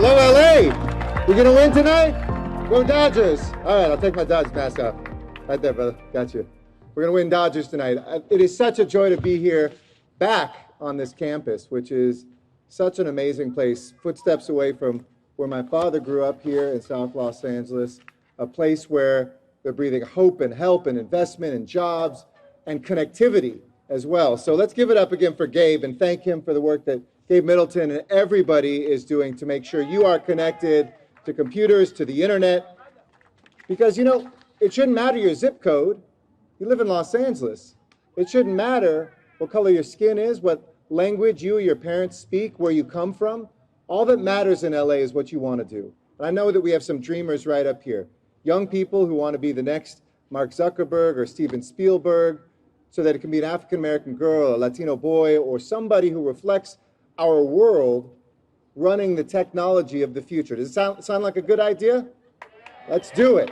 Hello, LA. We gonna win tonight? Go Dodgers. All right, I'll take my Dodgers mask off. Right there, brother. Got you. We're gonna win Dodgers tonight. It is such a joy to be here back on this campus, which is such an amazing place, footsteps away from where my father grew up here in South Los Angeles, a place where they're breathing hope and help and investment and jobs and connectivity as well. So let's give it up again for Gabe and thank him for the work that Gabe Middleton and everybody is doing to make sure you are connected to computers, to the internet. Because, you know, it shouldn't matter your zip code. You live in Los Angeles. It shouldn't matter what color your skin is, what language you or your parents speak, where you come from. All that matters in LA is what you want to do. And I know that we have some dreamers right up here. Young people who want to be the next Mark Zuckerberg or Steven Spielberg, so that it can be an African-American girl, a Latino boy, or somebody who reflects our world running the technology of the future. Does it sound like a good idea? Let's do it.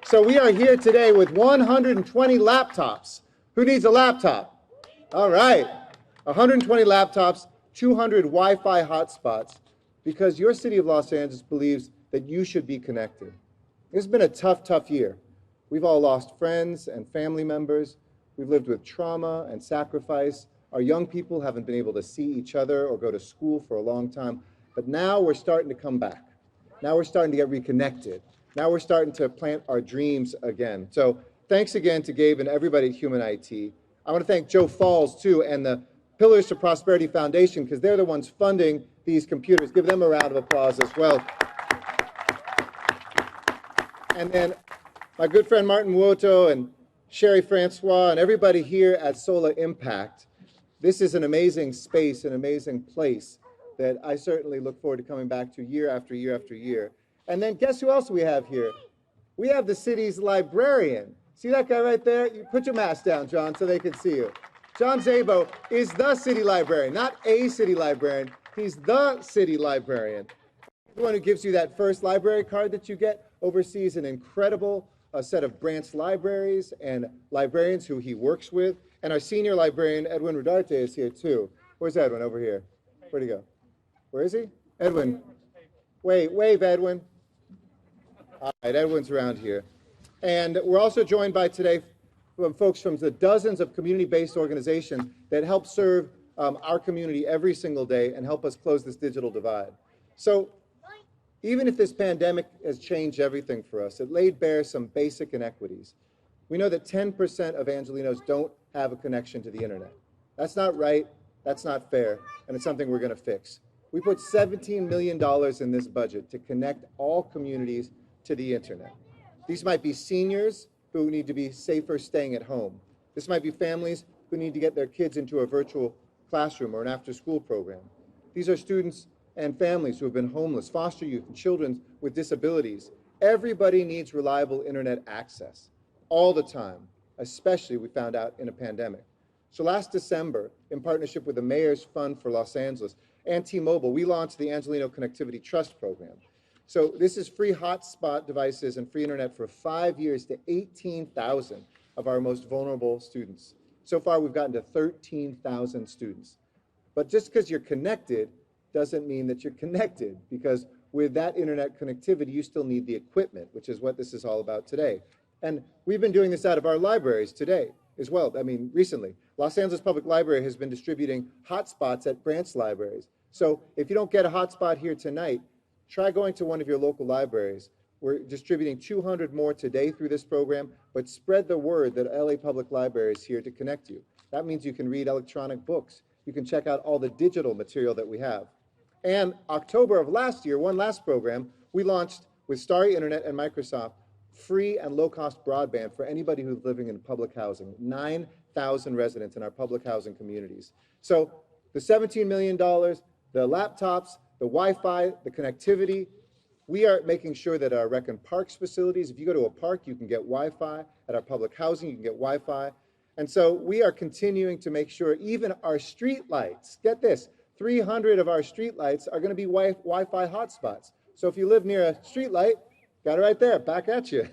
So we are here today with 120 laptops. Who needs a laptop? All right. 120 laptops, 200 Wi-Fi hotspots, because your city of Los Angeles believes that you should be connected. It's been a tough, tough year. We've all lost friends and family members. We've lived with trauma and sacrifice. Our young people haven't been able to see each other or go to school for a long time. But now we're starting to come back. Now we're starting to get reconnected. Now we're starting to plant our dreams again. So thanks again to Gabe and everybody at Human IT. I want to thank Joe Falls, too, and the Pillars to Prosperity Foundation, because they're the ones funding these computers. Give them a round of applause as well. And then my good friend Martin Woto and Sherry Francois and everybody here at SoLa Impact. This is an amazing space, an amazing place that I certainly look forward to coming back to year after year after year. And then guess who else we have here? We have the city's librarian. See that guy right there? You put your mask down, John, so they can see you. John Zabo is the city librarian, not a city librarian. He's the city librarian. The one who gives you that first library card that you get, oversees an incredible set of branch libraries and librarians who he works with. And our senior librarian, Edwin Rodarte, is here too. Where's Edwin? Over here. Where'd he go? Where is he? Edwin. Wave, Edwin. All right, Edwin's around here. And we're also joined by today from folks from the dozens of community-based organizations that help serve our community every single day and help us close this digital divide. So even if this pandemic has changed everything for us, it laid bare some basic inequities. We know that 10% of Angelinos don't have a connection to the internet. That's not right, that's not fair, and it's something we're going to fix. We put $17 million in this budget to connect all communities to the internet. These might be seniors who need to be safer staying at home. This might be families who need to get their kids into a virtual classroom or an after-school program. These are students and families who have been homeless, foster youth, and children with disabilities. Everybody needs reliable internet access all the time, especially we found out in a pandemic. So last December, in partnership with the Mayor's Fund for Los Angeles and T-Mobile, we launched the Angelino Connectivity Trust Program. So this is free hotspot devices and free internet for 5 years to 18,000 of our most vulnerable students. So far, we've gotten to 13,000 students. But just because you're connected doesn't mean that you're connected, because with that internet connectivity, you still need the equipment, which is what this is all about today. And we've been doing this out of our libraries today as well. I mean, recently, Los Angeles Public Library has been distributing hotspots at branch libraries. So if you don't get a hotspot here tonight, try going to one of your local libraries. We're distributing 200 more today through this program, but spread the word that LA Public Library is here to connect you. That means you can read electronic books. You can check out all the digital material that we have. And October of last year, one last program, we launched with Starry Internet and Microsoft free and low-cost broadband for anybody who's living in public housing, 9,000 residents in our public housing communities. So the $17 million, the laptops, the Wi-Fi, the connectivity, we are making sure that our rec and parks facilities, if you go to a park, you can get Wi-Fi. At our public housing, you can get Wi-Fi. And so we are continuing to make sure even our street lights, get this, 300 of our street lights are going to be Wi-Fi hotspots. So if you live near a street light, got it right there, back at you,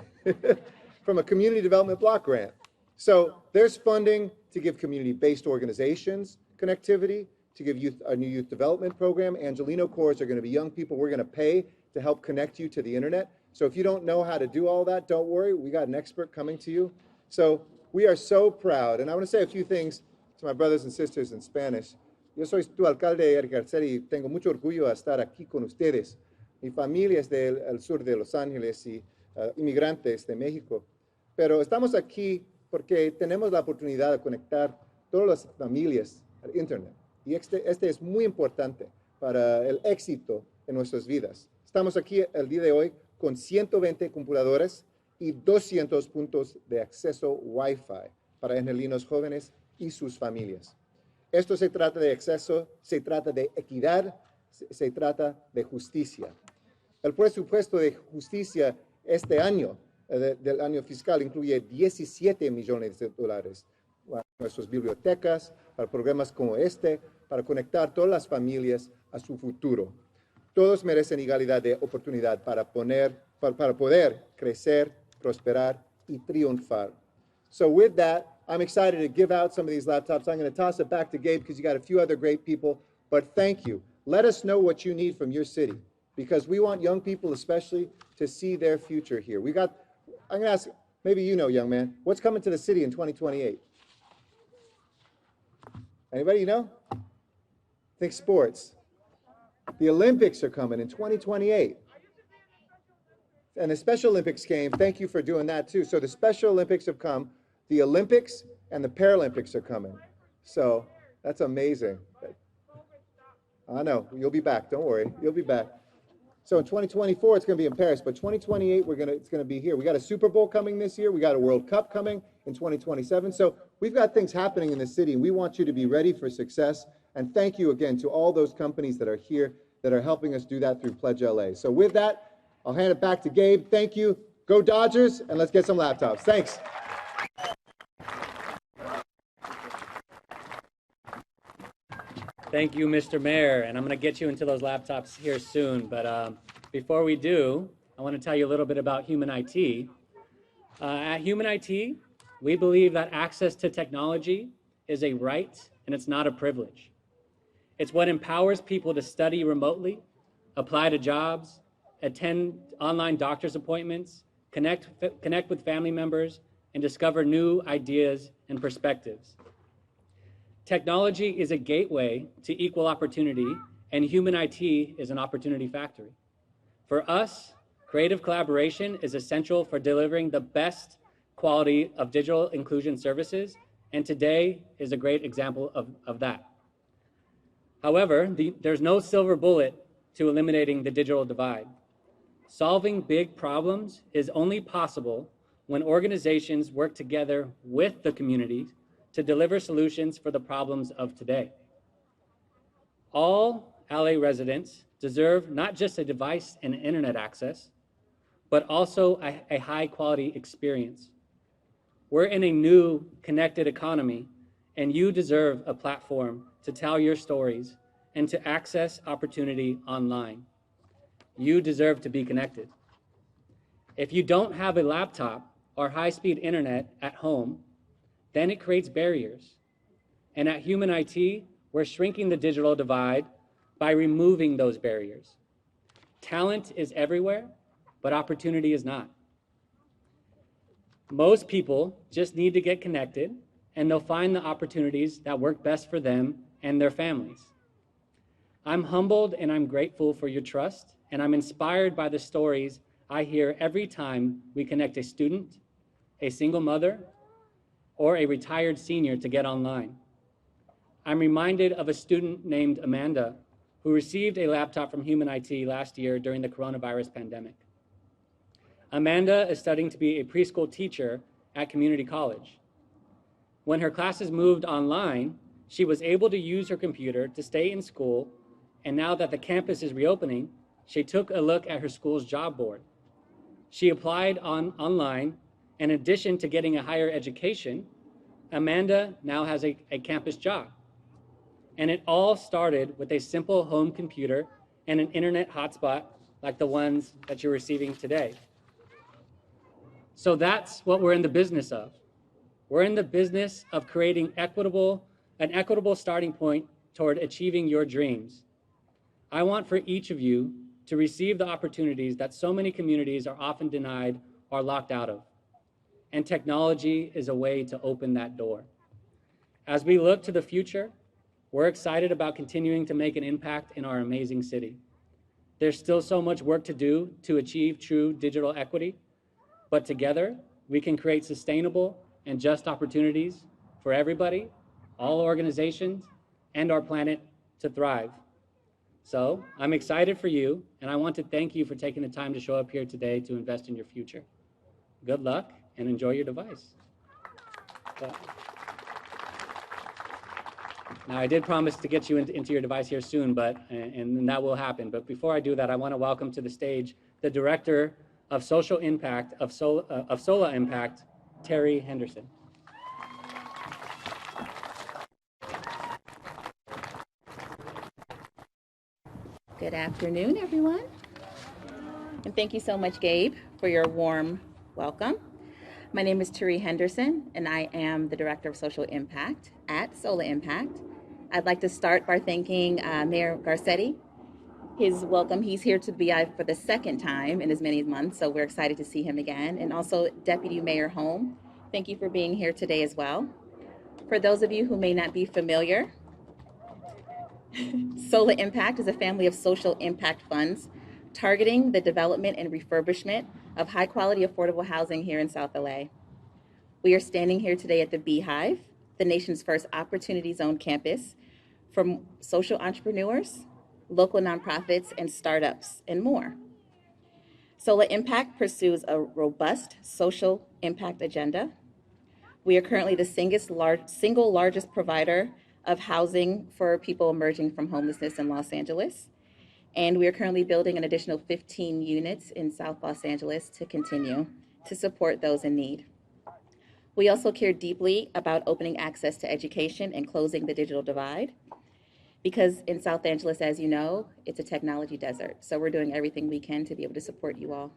from a community development block grant. So there's funding to give community-based organizations connectivity, to give youth a new youth development program. Angelino cores are going to be young people we're going to pay to help connect you to the internet. So if you don't know how to do all that, don't worry. We got an expert coming to you. So we are so proud. And I want to say a few things to my brothers and sisters in Spanish. Yo soy tu alcalde, Eric Garcetti, y tengo mucho orgullo de estar aquí con ustedes. Mi familia es del sur de Los Ángeles y inmigrantes de México. Pero estamos aquí porque tenemos la oportunidad de conectar todas las familias al Internet. Y este es muy importante para el éxito de nuestras vidas. Estamos aquí el día de hoy con 120 computadoras y 200 puntos de acceso Wi-Fi para angelinos jóvenes y sus familias. Esto se trata de acceso, se trata de equidad, se trata de justicia. El presupuesto de justicia este año, del año fiscal, incluye 17 millones de dólares para nuestras bibliotecas, para programas como este, para conectar todas las familias a su futuro. Todos merecen igualdad de oportunidad para poder crecer, prosperar y triunfar. So with that, I'm excited to give out some of these laptops. I'm going to toss it back to Gabe because you got a few other great people. But thank you. Let us know what you need from your city because we want young people especially to see their future here. I'm going to ask, maybe you know, young man, what's coming to the city in 2028? Anybody know? Think sports. The Olympics are coming in 2028. And the Special Olympics came. Thank you for doing that too. So the Special Olympics have come. The Olympics and the Paralympics are coming. So that's amazing. I know. You'll be back. Don't worry. You'll be back. So in 2024, it's going to be in Paris, but 2028, it's going to be here. We got a Super Bowl coming this year. We got a World Cup coming in 2027. So we've got things happening in the city, and we want you to be ready for success. And thank you again to all those companies that are here that are helping us do that through Pledge LA. So with that, I'll hand it back to Gabe. Thank you. Go Dodgers, and let's get some laptops. Thanks. Thank you, Mr. Mayor, and I'm going to get you into those laptops here soon. But before we do, I want to tell you a little bit about Human IT. At Human IT, we believe that access to technology is a right and it's not a privilege. It's what empowers people to study remotely, apply to jobs, attend online doctor's appointments, connect with family members, and discover new ideas and perspectives. Technology is a gateway to equal opportunity, and Human IT is an opportunity factory. For us, creative collaboration is essential for delivering the best quality of digital inclusion services, and today is a great example of that. However, there's no silver bullet to eliminating the digital divide. Solving big problems is only possible when organizations work together with the community to deliver solutions for the problems of today. All LA residents deserve not just a device and internet access, but also a high quality experience. We're in a new connected economy, and you deserve a platform to tell your stories and to access opportunity online. You deserve to be connected. If you don't have a laptop or high-speed internet at home, then it creates barriers. And at Human IT, we're shrinking the digital divide by removing those barriers. Talent is everywhere, but opportunity is not. Most people just need to get connected, and they'll find the opportunities that work best for them and their families. I'm humbled and I'm grateful for your trust, and I'm inspired by the stories I hear every time we connect a student, a single mother, or a retired senior to get online. I'm reminded of a student named Amanda who received a laptop from Human IT last year during the coronavirus pandemic. Amanda is studying to be a preschool teacher at community college. When her classes moved online, she was able to use her computer to stay in school, and now that the campus is reopening, she took a look at her school's job board. She applied online. In addition to getting a higher education, Amanda now has a campus job. And it all started with a simple home computer and an internet hotspot like the ones that you're receiving today. So that's what we're in the business of. We're in the business of creating an equitable starting point toward achieving your dreams. I want for each of you to receive the opportunities that so many communities are often denied or locked out of. And technology is a way to open that door. As we look to the future, we're excited about continuing to make an impact in our amazing city. There's still so much work to do to achieve true digital equity, but together we can create sustainable and just opportunities for everybody, all organizations, and our planet to thrive. So I'm excited for you, and I want to thank you for taking the time to show up here today to invest in your future. Good luck and enjoy your device. Now, I did promise to get you into your device here soon, and that will happen. But before I do that, I want to welcome to the stage the Director of Social Impact of SoLa Impact, Terry Henderson. Good afternoon, everyone. And thank you so much, Gabe, for your warm welcome. My name is Terry Henderson, and I am the Director of Social Impact at SoLa Impact. I'd like to start by thanking Mayor Garcetti. His welcome, he's here to be for the second time in as many months, so we're excited to see him again. And also Deputy Mayor Holm, thank you for being here today as well. For those of you who may not be familiar, SoLa Impact is a family of social impact funds targeting the development and refurbishment of high-quality affordable housing here in South L.A. We are standing here today at the Beehive, the nation's first opportunity zone campus for social entrepreneurs, local nonprofits, and startups, and more. SoLa Impact pursues a robust social impact agenda. We are currently the single largest provider of housing for people emerging from homelessness in Los Angeles. And we are currently building an additional 15 units in South Los Angeles to continue to support those in need. We also care deeply about opening access to education and closing the digital divide, because in South Angeles, as you know, it's a technology desert. So we're doing everything we can to be able to support you all.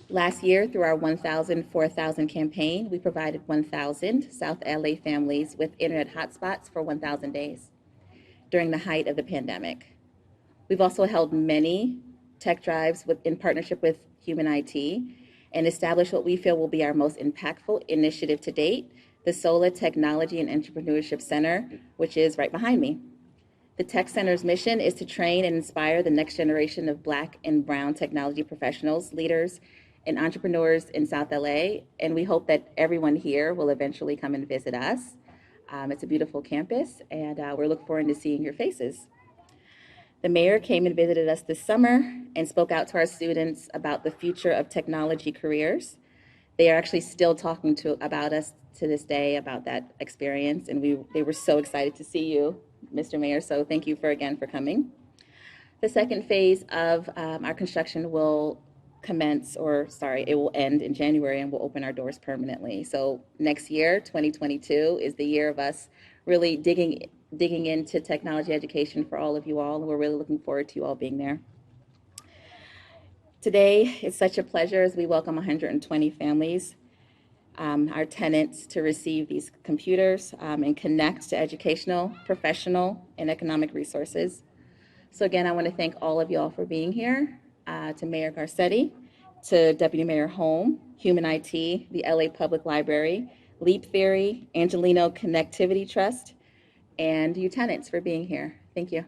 Last year, through our 1,000, 4,000 campaign, we provided 1,000 South LA families with internet hotspots for 1,000 days during the height of the pandemic. We've also held many tech drives in partnership with Human IT and established what we feel will be our most impactful initiative to date, the SoLa Technology and Entrepreneurship Center, which is right behind me. The Tech Center's mission is to train and inspire the next generation of Black and Brown technology professionals, leaders, and entrepreneurs in South LA, and we hope that everyone here will eventually come and visit us. It's a beautiful campus, and we're looking forward to seeing your faces. The mayor came and visited us this summer and spoke out to our students about the future of technology careers. They are actually still talking about us to this day about that experience, and they were so excited to see you, Mr. Mayor, so thank you again for coming. The second phase of our construction will it will end in January, and we'll open our doors permanently. So next year, 2022, is the year of us really digging into technology education for all of you all, and we're really looking forward to you all being there. Today, it's such a pleasure as we welcome 120 families, our tenants, to receive these computers and connect to educational, professional, and economic resources. So again, I want to thank all of you all for being here. To Mayor Garcetti, to Deputy Mayor Holm, Human IT, the LA Public Library, Leap Theory, Angelino Connectivity Trust, and you tenants for being here. Thank you.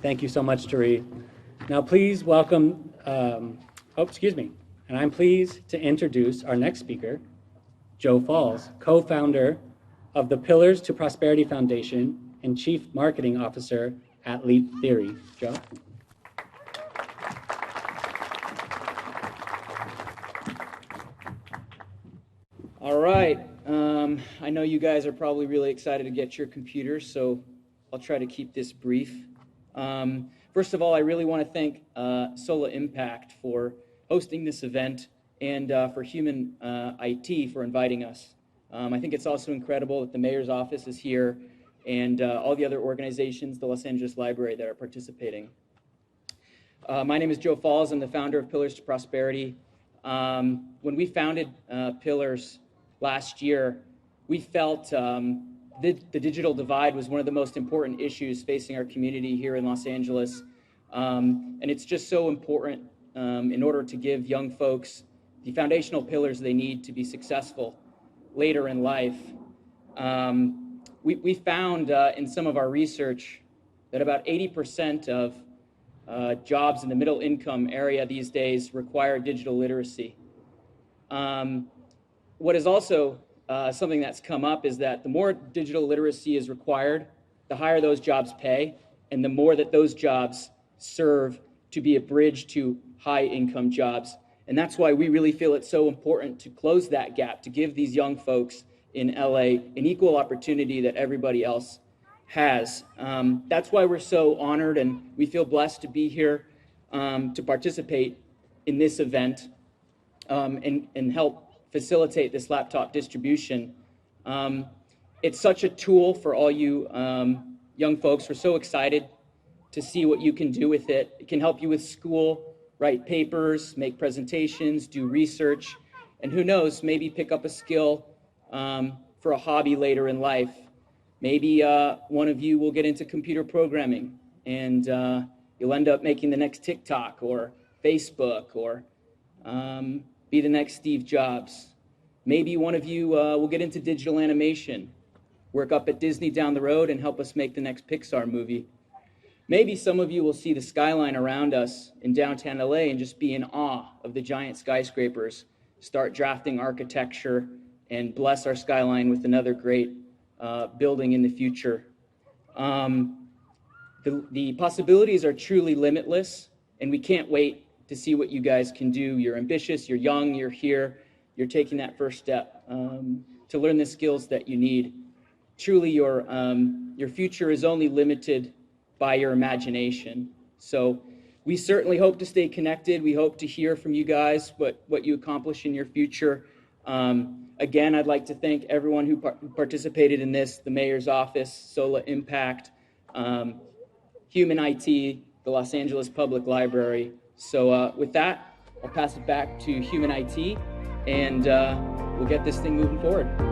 Thank you so much, Terry. Now please welcome, and I'm pleased to introduce our next speaker, Joe Falls, co-founder of the Pillars to Prosperity Foundation and Chief Marketing Officer at Leap Theory. Joe? All right. I know you guys are probably really excited to get your computers, so I'll try to keep this brief. First of all, I really want to thank SoLa Impact for hosting this event and for Human IT for inviting us. I think it's also incredible that the mayor's office is here and all the other organizations, the Los Angeles Library, that are participating. My name is Joe Falls. I'm the founder of Pillars to Prosperity. When we founded Pillars last year, we felt the digital divide was one of the most important issues facing our community here in Los Angeles. And it's just so important in order to give young folks the foundational pillars they need to be successful later in life. We found in some of our research that about 80% of jobs in the middle income area these days require digital literacy. What is also something that's come up is that the more digital literacy is required, the higher those jobs pay, and the more that those jobs serve to be a bridge to high income jobs. And that's why we really feel it's so important to close that gap, to give these young folks in LA an equal opportunity that everybody else has. That's why we're so honored and we feel blessed to be here to participate in this event and help facilitate this laptop distribution. It's such a tool for all you young folks. We're so excited to see what you can do with it. It can help you with school, write papers, make presentations, do research, and who knows, maybe pick up a skill for a hobby later in life. Maybe one of you will get into computer programming and you'll end up making the next TikTok or Facebook or be the next Steve Jobs. Maybe one of you will get into digital animation, work up at Disney down the road and help us make the next Pixar movie. Maybe some of you will see the skyline around us in downtown LA and just be in awe of the giant skyscrapers, start drafting architecture, and bless our skyline with another great building in the future. The possibilities are truly limitless, and we can't wait to see what you guys can do. You're ambitious, you're young, you're here, you're taking that first step to learn the skills that you need. Truly, your future is only limited by your imagination. So we certainly hope to stay connected. We hope to hear from you guys what you accomplish in your future. Again, I'd like to thank everyone who participated in this, the mayor's office, SoLa Impact, Human IT, the Los Angeles Public Library. So with that, I'll pass it back to Human IT, and we'll get this thing moving forward.